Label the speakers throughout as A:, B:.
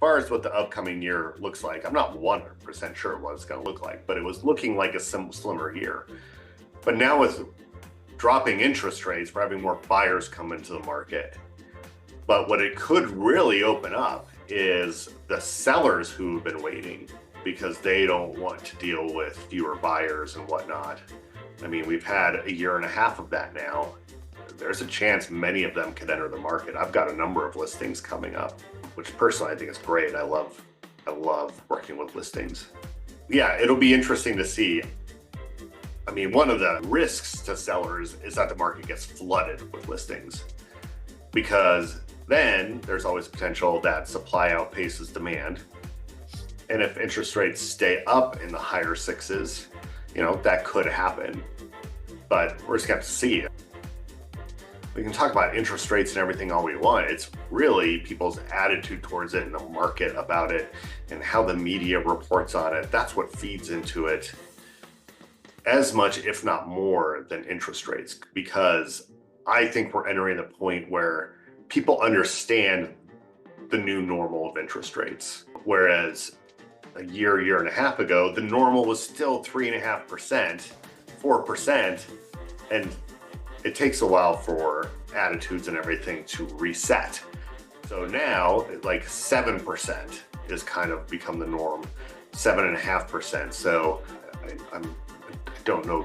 A: far as what the upcoming year looks like, I'm not 100% sure what it's going to look like, but it was looking like a slimmer year. But now with dropping interest rates, we're having more buyers come into the market. But what it could really open up is the sellers who've been waiting because they don't want to deal with fewer buyers and whatnot. I mean, we've had a year and a half of that now. There's a chance many of them could enter the market. I've got a number of listings coming up, which personally I think is great. I love working with listings. Yeah, it'll be interesting to see. I mean, one of the risks to sellers is that the market gets flooded with listings, because then there's always potential that supply outpaces demand. And if interest rates stay up in the higher sixes, that could happen, but we're just gonna have to see. We can talk about interest rates and everything all we want. It's really people's attitude towards it and the market about it and how the media reports on it. That's what feeds into it as much, if not more, than interest rates, because I think we're entering the point where people understand the new normal of interest rates. Whereas a year and a half ago, the normal was still 3.5%, 4%, and it takes a while for attitudes and everything to reset. So now, like 7% is kind of become the norm, 7.5%. So I don't know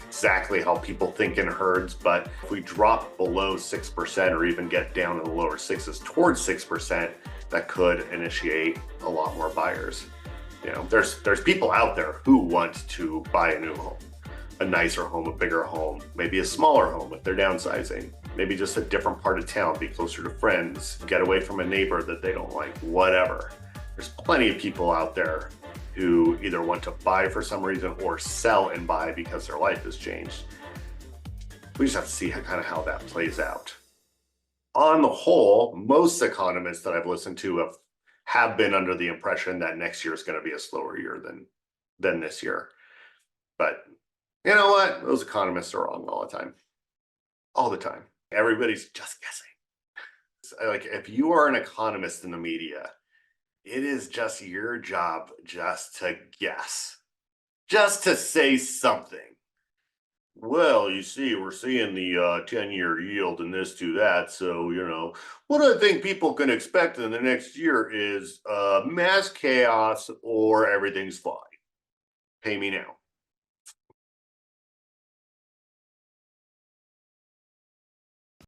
A: exactly how people think in herds, but if we drop below 6% or even get down in the lower sixes towards 6%, that could initiate a lot more buyers. There's people out there who want to buy a new home, a nicer home, a bigger home, maybe a smaller home if they're downsizing, maybe just a different part of town, be closer to friends, get away from a neighbor that they don't like, whatever. There's plenty of people out there who either want to buy for some reason or sell and buy because their life has changed. We just have to see how that plays out. On the whole, most economists that I've listened to have been under the impression that next year is going to be a slower year than this year. But you know what? Those economists are wrong all the time. All the time. Everybody's just guessing. Like, if you are an economist in the media, it is just your job just to guess, just to say something. Well, you see, we're seeing the 10-year yield and this to that. So, what I think people can expect in the next year is mass chaos or everything's fine. Pay me now.